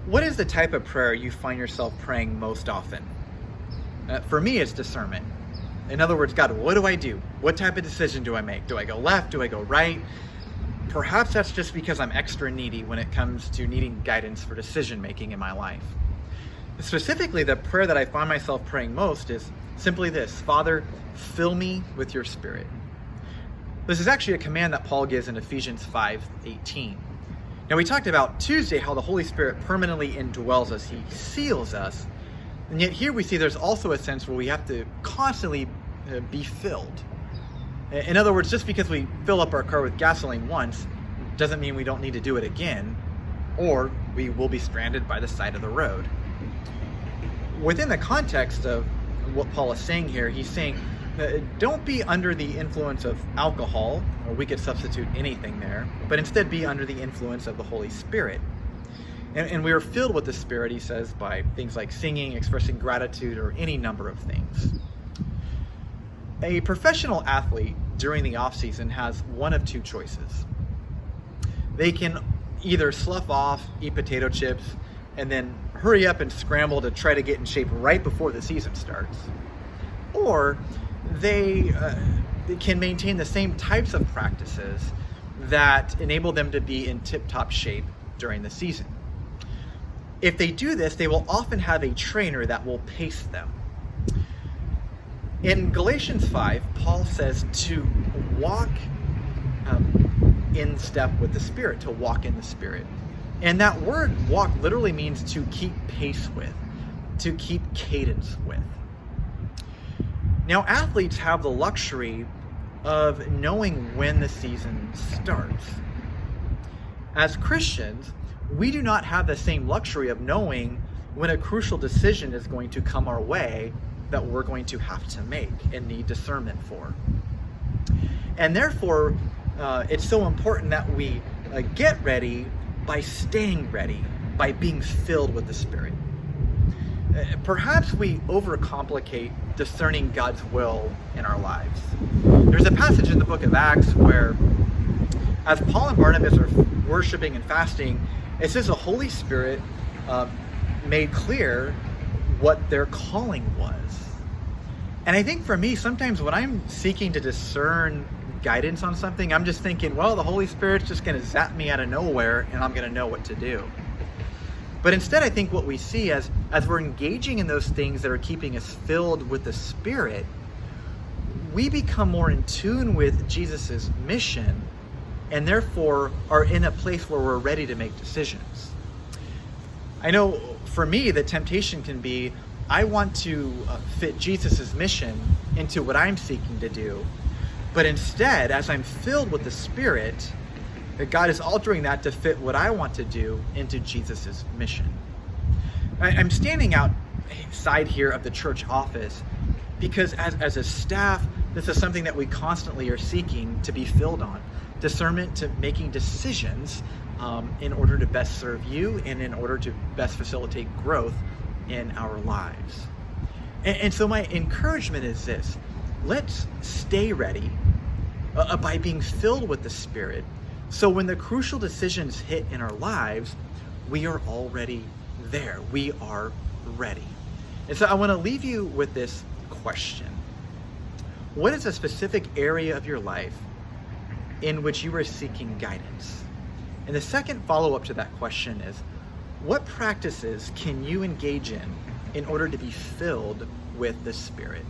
What is the type of prayer you find yourself praying most often? For me, it's discernment. In other words, God, what do I do? What type of decision do I make? Do I go left? Do I go right? Perhaps that's just because I'm extra needy when it comes to needing guidance for decision making in my life. Specifically, the prayer that I find myself praying most is simply this: Father, fill me with your Spirit. This is actually a command that Paul gives in Ephesians 5:18. Now, we talked about Tuesday how the Holy Spirit permanently indwells us. He seals us. And yet here we see there's also a sense where we have to constantly be filled. In other words, just because we fill up our car with gasoline once doesn't mean we don't need to do it again, or we will be stranded by the side of the road. Within the context of what Paul is saying here, he's saying, don't be under the influence of alcohol, or we could substitute anything there, but instead be under the influence of the Holy Spirit. And we are filled with the Spirit, he says, by things like singing, expressing gratitude, or any number of things. A professional athlete during the off-season has one of two choices. They can either slough off, eat potato chips, and then hurry up and scramble to try to get in shape right before the season starts. Or they can maintain the same types of practices that enable them to be in tip-top shape during the season. If they do this, they will often have a trainer that will pace them. In Galatians 5, Paul says to walk in step with the Spirit, to walk in the Spirit. And that word walk literally means to keep pace with, to keep cadence with. Now, athletes have the luxury of knowing when the season starts. As Christians, we do not have the same luxury of knowing when a crucial decision is going to come our way that we're going to have to make and need discernment for. And therefore, it's so important that we get ready by staying ready, by being filled with the Spirit. Perhaps we overcomplicate discerning God's will in our lives. There's a passage in the book of Acts where, as Paul and Barnabas are worshiping and fasting, it says the Holy Spirit made clear what their calling was. And I think for me, sometimes when I'm seeking to discern guidance on something, I'm just thinking, well, the Holy Spirit's just going to zap me out of nowhere and I'm going to know what to do. But instead, I think what we see as we're engaging in those things that are keeping us filled with the Spirit, we become more in tune with Jesus's mission and therefore are in a place where we're ready to make decisions. I know for me, the temptation can be, I want to fit Jesus's mission into what I'm seeking to do. But instead, as I'm filled with the Spirit, God is altering that to fit what I want to do into Jesus's mission. I'm standing outside here of the church office because as a staff, this is something that we constantly are seeking to be filled on. Discernment to making decisions in order to best serve you and in order to best facilitate growth in our lives. And so my encouragement is this: let's stay ready by being filled with the Spirit, so when the crucial decisions hit in our lives, we are already there. We are ready. And so I want to leave you with this question. What is a specific area of your life in which you are seeking guidance? And the second follow-up to that question is, what practices can you engage in order to be filled with the Spirit?